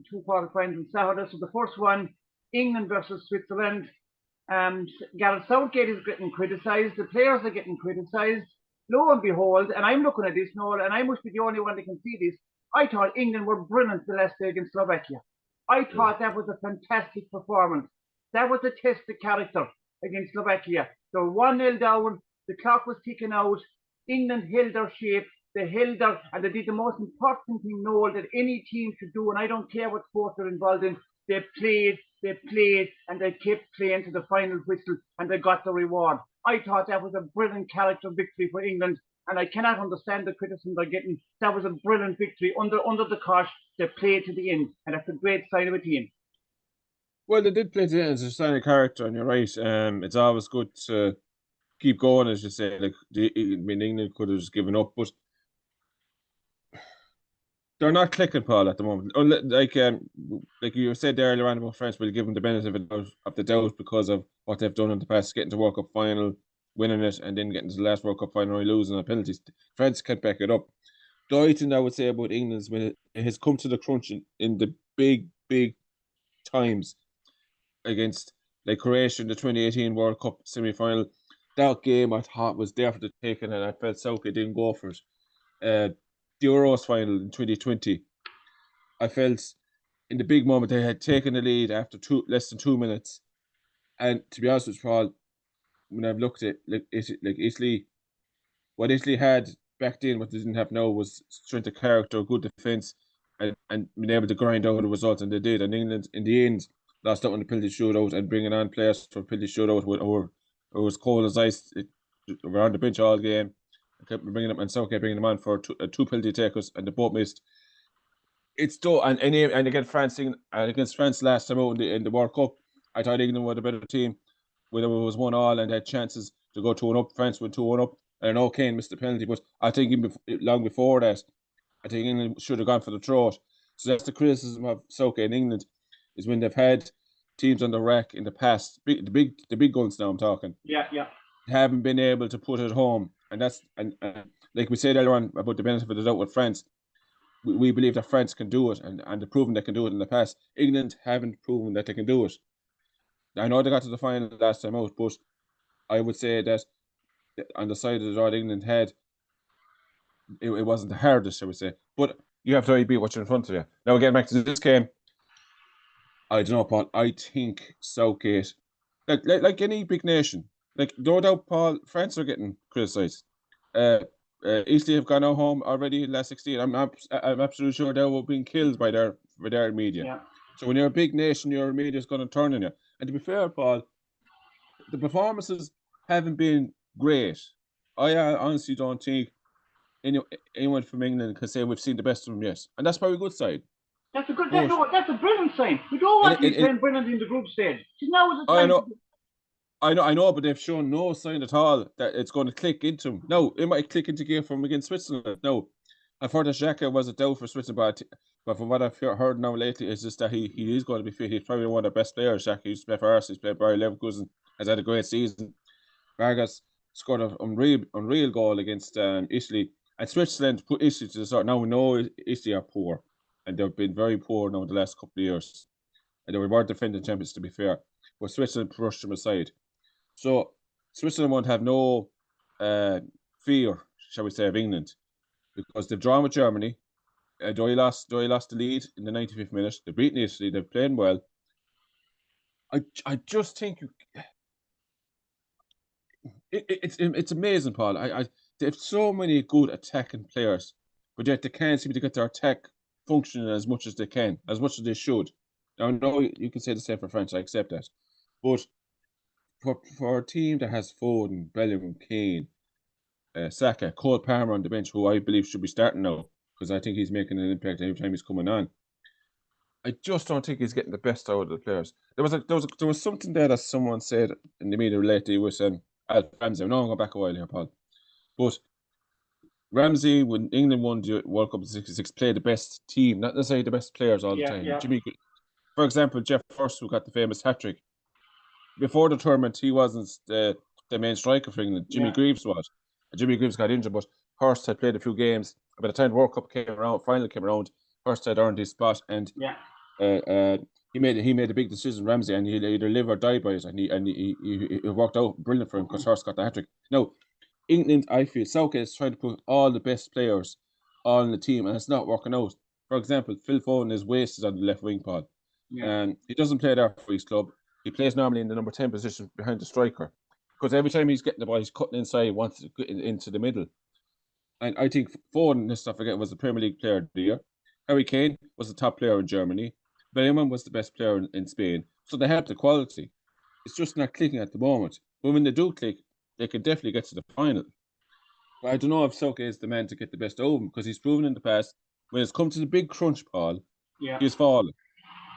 two quarterfinals on Saturday. So the first one, England versus Switzerland. And Gareth Southgate is getting criticised. The players are getting criticised. Lo and behold, and I'm looking at this, Noel, and I must be the only one that can see this. I thought England were brilliant the last day against Slovakia. I thought that was a fantastic performance. That was a test of character against Slovakia. They were 1-0 down. The clock was ticking out. England held their shape. They held their, and they did the most important thing, Noel, that any team should do, and I don't care what sport they're involved in. They played, and they kept playing to the final whistle, and they got the reward. I thought that was a brilliant character victory for England, and I cannot understand the criticism they're getting. That was a brilliant victory under the cosh. They played to the end, and that's a great sign of a team. Well, they did play to the end. It's a sign of character, and you're right. It's always good to keep going, as you say. Like, England could have just given up, but they're not clicking, Paul, at the moment. Like you said earlier on about France, we'll give them the benefit of the doubt because of what they've done in the past, getting to World Cup final, winning it, and then getting to the last World Cup final and losing on penalties. France can't back it up. The only thing I would say about England is when it has come to the crunch in the big times against like Croatia in the 2018 World Cup semi-final. That game I thought was there for the taking, and I felt Southgate didn't go for it. The Euros final in 2020, I felt in the big moment they had taken the lead after less than 2 minutes, and to be honest with you, Paul, when I've looked at Italy, what Italy had back then, what they didn't have now, was strength of character, good defence, and being able to grind out a result, and they did. And England, in the end, lost out on the penalty shootout, and bringing on players for penalty shootout it was cold as ice. We're on the bench all game. Kept bringing them, and Southgate bringing them on for two penalty takers, and they both missed. It's done, and against France last time out in the World Cup, I thought England were the better team. Whether it was 1-1 and had chances to go 2-1 up, France went 2-1 up. And I know Kane missed the penalty, but I think even long before that, I think England should have gone for the throat. So that's the criticism of Southgate in England, is when they've had teams on the rack in the past, the big guns now I'm talking. Yeah. Haven't been able to put it home. And that's like we said earlier on about the benefit of the doubt with France. We believe that France can do it, and they've proven they can do it in the past. England haven't proven that they can do it. I know they got to the final last time out, but I would say that on the side of the draw England had, it wasn't the hardest, I would say. But you have to beat what's in front of you. Now, again, back to this game, I don't know, Paul. I think Southgate, like any big nation, like no doubt, Paul, France are getting criticised. Italy have gone out home already in the last 16. I'm absolutely sure they were being killed by their media. Yeah. So when you're a big nation, your media is going to turn on you. And to be fair, Paul, the performances haven't been great. I honestly don't think anyone from England can say we've seen the best of them yet, and that's probably a good sign. That's a brilliant sign. We don't want to be playing brilliant in the group stage. Now is the time. I know, but they've shown no sign at all that it's going to click into them. No, it might click into game from against Switzerland. No, I've heard that Xhaka was a doubt for Switzerland, but from what I've heard now lately, is just that he is going to be fit. He's probably one of the best players. Xhaka used to play for Arsenal, he's played Bayer Leverkusen, has had a great season. Vargas scored an unreal goal against Italy, and Switzerland put Italy to the start. Now we know Italy are poor, and they've been very poor now the last couple of years, and they were defending champions, to be fair, but Switzerland brushed them aside. So Switzerland won't have no fear, shall we say, of England, because they've drawn with Germany. Doyle lost the lead in the 95th minute. They've beaten Italy. They've played well. I just think it's amazing, Paul. They have so many good attacking players, but yet they can't seem to get their attack functioning as much as they can, as much as they should. Now, I know you can say the same for France. I accept that, but for a team that has Foden, Bellingham, Kane, Saka, Cole Palmer on the bench, who I believe should be starting now, because I think he's making an impact every time he's coming on. I just don't think he's getting the best out of the players. There was something there that someone said in the media lately with Ramsey. I know I'm going back a while here, Paul, but Ramsey, when England won the World Cup in '66, played the best team, not necessarily the best players all the time. Yeah. For example, Jeff Hurst, who got the famous hat-trick, before the tournament, he wasn't the main striker for England. Jimmy Greaves was. Jimmy Greaves got injured, but Hurst had played a few games. By the time the World Cup final came around, Hurst had earned his spot, and he made a big decision, Ramsey, and he either live or die by it, and he worked out brilliant for him because Hurst got the hat trick. Now, England, I feel Southgate is trying to put all the best players on the team, and it's not working out. For example, Phil Foden is wasted on the left wing, Paul. And he doesn't play there for his club. He plays normally in the number 10 position behind the striker. Because every time he's getting the ball, he's cutting inside, wants to get into the middle. And I think Foden, let's not forget, was the Premier League player of the year. Harry Kane was the top player in Germany. Bellingham was the best player in Spain. So they have the quality. It's just not clicking at the moment. But when they do click, they can definitely get to the final. But I don't know if Southgate is the man to get the best over him, because he's proven in the past, when it's come to the big crunch, Paul, he's fallen.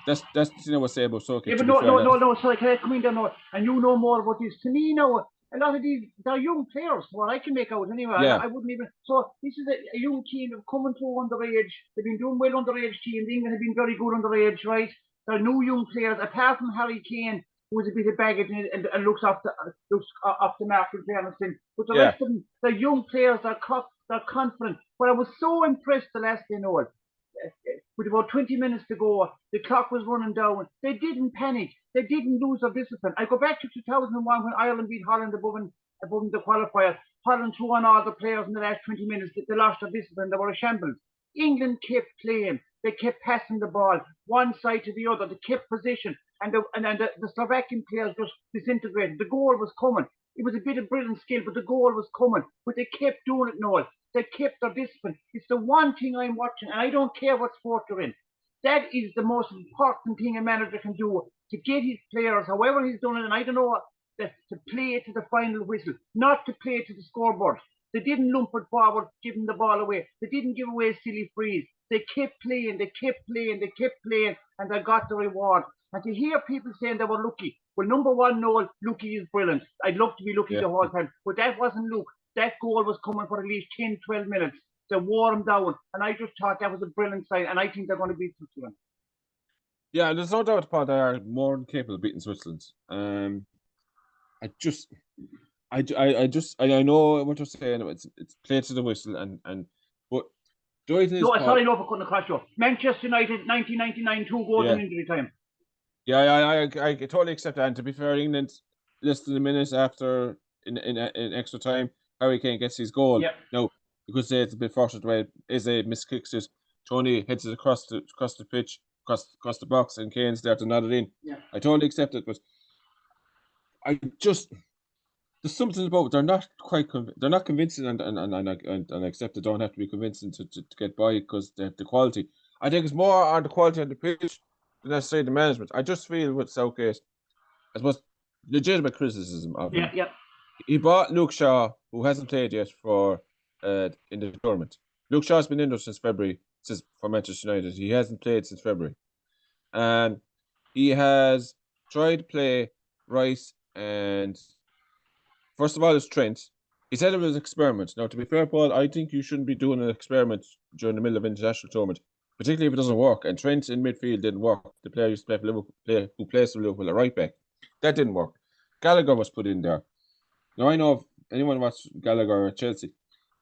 That's what I say about Southgate. Yeah, but no. Sorry, can I come in there now? And you know more about this. To me now, a lot of these, they're young players. What I can make out anyway. Yeah. I wouldn't even. So this is a young team that coming through underage. They've been doing well underage teams. England have been very good underage, right? They're new young players. Apart from Harry Kane, who's a bit of baggage and looks off the mark in fairness. But the rest of them, they're young players. They're confident. But I was so impressed the last day, Noel. With about 20 minutes to go, the clock was running down. They didn't panic. They didn't lose their discipline. I go back to 2001 when Ireland beat Holland above the qualifiers. Holland threw on all the players in the last 20 minutes. They lost their discipline. They were a shambles. England kept playing. They kept passing the ball one side to the other. They kept position. And the Slovakian players just disintegrated. The goal was coming. It was a bit of brilliant skill, but the goal was coming. But they kept doing it, Noel. They kept their discipline. It's the one thing I'm watching, and I don't care what sport they're in. That is the most important thing a manager can do, to get his players, however he's done it, and I don't know, to play it to the final whistle, not to play it to the scoreboard. They didn't lump it forward, giving the ball away. They didn't give away silly frees. They kept playing, and they got the reward. And to hear people saying they were lucky, well, number one, Noel, lucky is brilliant. I'd love to be lucky the whole time, but that wasn't luck. That goal was coming for at least 10, 12 minutes. They wore them down, and I just thought that was a brilliant sign, and I think they're going to beat Switzerland. Yeah, there's no doubt about they are more than capable of beating Switzerland. I know what you're saying. It's played to the whistle, but do I think? No, sorry, no, for cutting across you. Manchester United, 1999, 2 goals in injury time. Yeah, I totally accept that. And to be fair, England, less than a minute after in extra time, Harry Kane gets his goal. Yep. Now, you could say it's a bit fortunate way. Eze miskicks it. Tony heads it across the pitch, across the box, and Kane's there to nod it in. Yeah. I totally accept it, but there's something about it. They're not quite they're not convincing, and I accept they don't have to be convincing to get by, because the quality. I think it's more on the quality on the pitch than necessarily the management. I just feel with Southgate, I suppose, legitimate criticism of him. Yeah. He bought Luke Shaw, who hasn't played yet in the tournament. Luke Shaw's been injured since February, for Manchester United. He hasn't played since February. And he has tried to play Rice, and first of all, it's Trent. He said it was an experiment. Now, to be fair, Paul, I think you shouldn't be doing an experiment during the middle of an international tournament, particularly if it doesn't work. And Trent in midfield didn't work. The player used to play for Liverpool, who plays for Liverpool at right back. That didn't work. Gallagher was put in there. Now, I know if anyone watched Gallagher at Chelsea,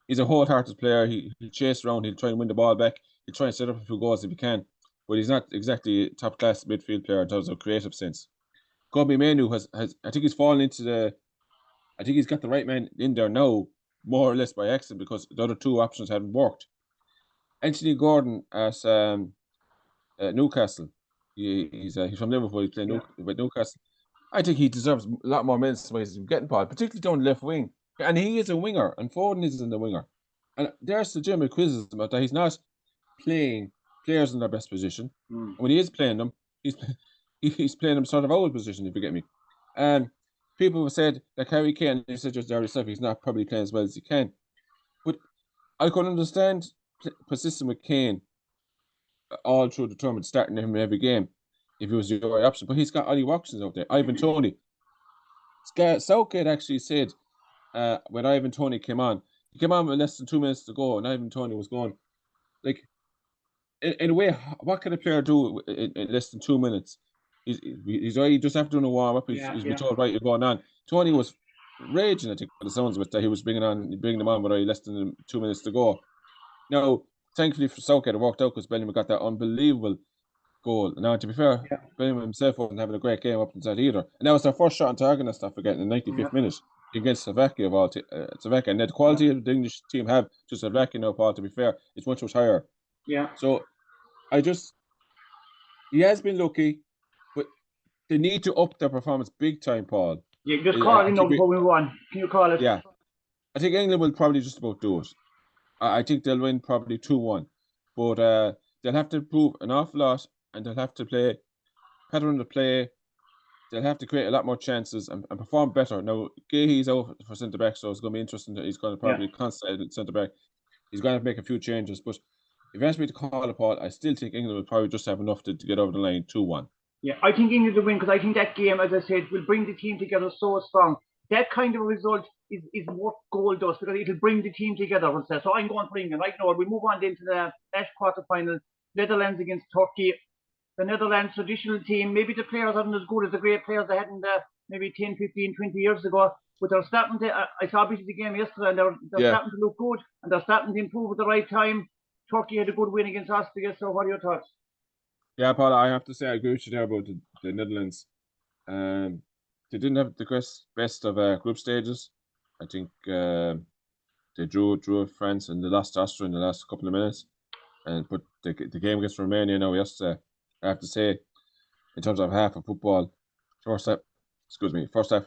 he's a wholehearted player. He'll chase around. He'll try and win the ball back. He'll try and set up a few goals if he can. But he's not exactly a top-class midfield player in terms of creative sense. Kobe Manu has I think he's fallen into I think he's got the right man in there now, more or less by accident, because the other two options hadn't worked. Anthony Gordon at Newcastle. He's from Liverpool. He's playing with Newcastle. I think he deserves a lot more minutes than he's getting, Paul, particularly down the left wing. And he is a winger, and Foden is in the winger. And there's legitimate criticism that he's not playing players in their best position. When he is playing them, he's playing them sort of out of position, if you get me. And people have said that Harry Kane, you said just there yourself, he's not probably playing as well as he can. But I could understand persisting with Kane all through the tournament, starting him in every game, if he was your right option. But he's got Ollie Watkins out there, Ivan Toney. Southgate actually said when Ivan Toney came on, he came on with less than 2 minutes to go, and Ivan Toney was going, like, in a way, what can a player do in less than 2 minutes? He's already just after doing a warm up. He's been told, right, you're going on. Tony was raging, I think, by the sounds of it, that he was bringing them on with less than 2 minutes to go. Now, thankfully for Southgate, it worked out because Bellingham got that unbelievable goal. Now, to be fair, Yeah. Benjamin himself wasn't having a great game up until that either. And that was their first shot on target, and stuff, forgetting, in the 95th Yeah. minute against Slovakia of all Slovakia. And the quality the English team have to Slovakia now, Paul, to be fair, it's much higher. Yeah. So he has been lucky, but they need to up their performance big time, Paul. Yeah, just call it now before we move on. Can you call it? Yeah. I think England will probably just about do it. I think they'll win probably 2-1. But they'll have to prove an awful lot, and they'll have to play pattern the play. They'll have to create a lot more chances and perform better. Now, Gahey's out for centre back, so it's going to be interesting. He's going to probably concentrate at centre back. He's going to have to make a few changes. But if you ask me to call it, Paul, I still think England will probably just have enough to get over the line 2-1. Yeah, I think England will win because I think that game, as I said, will bring the team together so strong. That kind of a result is what goal does because it'll bring the team together. So I'm going for England. Right now, we move on into the last quarter final, Netherlands against Turkey. The Netherlands traditional team, maybe the players aren't as good as the great players they had in maybe 10, 15, 20 years ago, but they're starting to, I saw the game yesterday, and they're starting to look good, and they're starting to improve at the right time. Turkey had a good win against Austria, so what are your thoughts? Yeah, Paul, I have to say I agree with you there about the Netherlands. They didn't have the best of group stages. I think they drew France and they lost Austria in the last couple of minutes. But the game against Romania now yesterday, I have to say, in terms of half of football, first half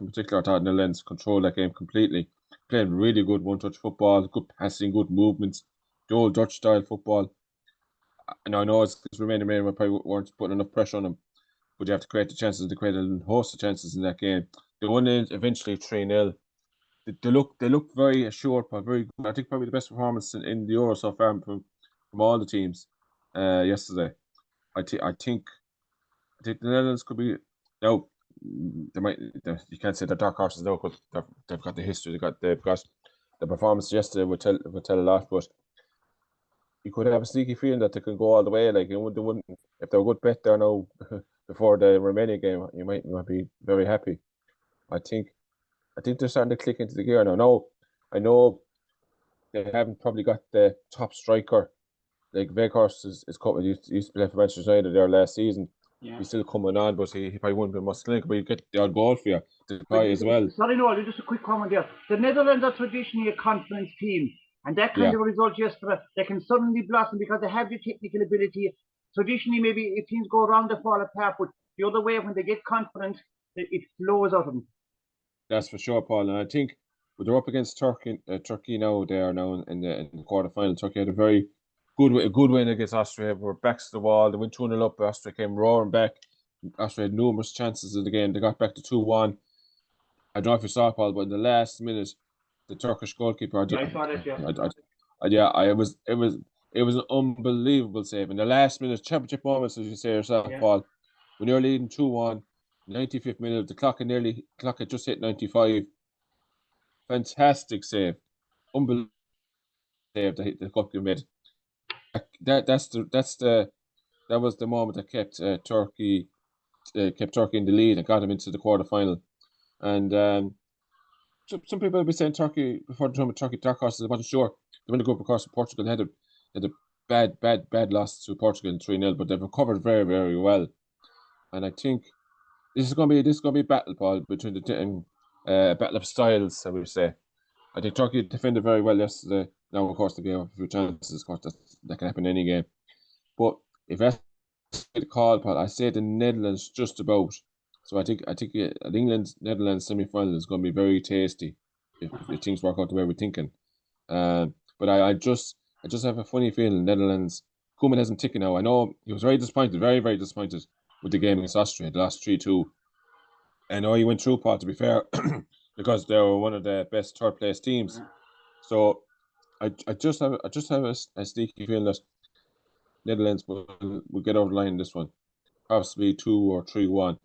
in particular, I thought Netherlands controlled that game completely. Playing really good one-touch football, good passing, good movements, the old Dutch style football. And I know it's Romania probably weren't putting enough pressure on them, but you have to create the chances. They created a host of chances in that game. They won it eventually 3-0. They look very assured, but very good. I think probably the best performance in the Euro so far from all the teams yesterday. I think the Netherlands could be now. You can't say they're dark horses now because they've got the history. They've got the performance yesterday would tell a lot, but you could have a sneaky feeling that they can go all the way. Like they wouldn't if they're a good bet there now before the Romania game. You might be very happy. I think they're starting to click into the gear now. No, I know they haven't probably got the top striker. Like Weghorst is used to play for Manchester United there last season. Yeah. He's still coming on, but he probably wouldn't be much clinical, but you get the odd goal for you to try as well. Sorry, no, just a quick comment there. The Netherlands are traditionally a confidence team, and that kind of a result yesterday, they can suddenly blossom because they have the technical ability. Traditionally, maybe if teams go wrong, they fall apart, but the other way, when they get confident, it flows out of them. That's for sure, Paul. And I think they're up against Turkey now. They are now in the quarter final. Turkey had a very good win against Austria. We're backs to the wall. They went 2-0 up. Austria came roaring back. Austria had numerous chances in the game. They got back to 2-1. I don't know if you saw it, Paul, but in the last minute, the Turkish goalkeeper. I saw that. It was an unbelievable save in the last minute, championship moments, as you say yourself, Paul. When you're leading 2-1, 95th minute, the clock had just hit 95. Fantastic save, unbelievable save that the goalkeeper made. That was the moment that kept Turkey in the lead and got them into the quarter final. And some people have been saying Turkey before the tournament. Turkey dark horses. I wasn't sure. They went to group, of course. Portugal had a bad loss to Portugal in 3-0, but they've recovered very, very well. And I think this is going to be a battle, Paul, between the battle of styles, I would say. I think Turkey defended very well yesterday. Now, of course, they gave up a few chances. Of course, that can happen in any game. But if that's the call, Paul, I say the Netherlands just about. So I think England Netherlands semi-final is going to be very tasty if things work out the way we're thinking. But I just have a funny feeling Netherlands. Koeman hasn't taken now. I know he was very disappointed, very, very disappointed with the game against Austria, the last 3-2. I know he went through, Paul, to be fair, because they were one of the best third place teams. So I just have a sneaky feeling that Netherlands will get over the line in this one, possibly 2 or 3-1.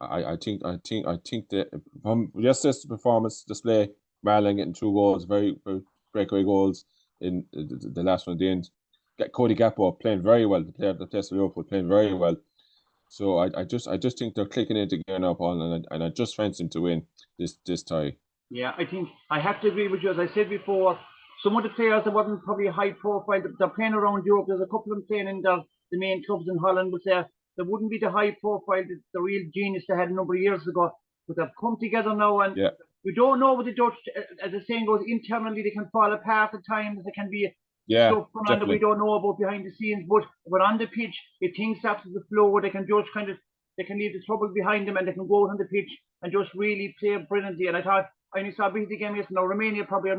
I think that from yesterday's performance display, Marlon getting 2 goals, very, very breakaway goals in the last one at the end. Cody Gakpo playing very well. The player that plays for Liverpool playing very well. So I just think they're clicking into gear now, Paul, and I just fancy them to win this tie. Yeah, I think I have to agree with you. As I said before, some of the players that wasn't probably high profile, they're playing around Europe. There's a couple of them playing in the main clubs in Holland, but they're there wouldn't be the high profile, the real genius they had a number of years ago. But they've come together now, and Yeah. we don't know what the Dutch, as the saying goes, internally they can fall apart at times. There can be Yeah, stuff going on that we definitely. don't know about behind the scenes. But when on the pitch, if things start to the flow, they can just they can leave the trouble behind them and they can go out on the pitch and just really play brilliantly. And I thought, I only saw a bit of the game yesterday. Now Romania probably are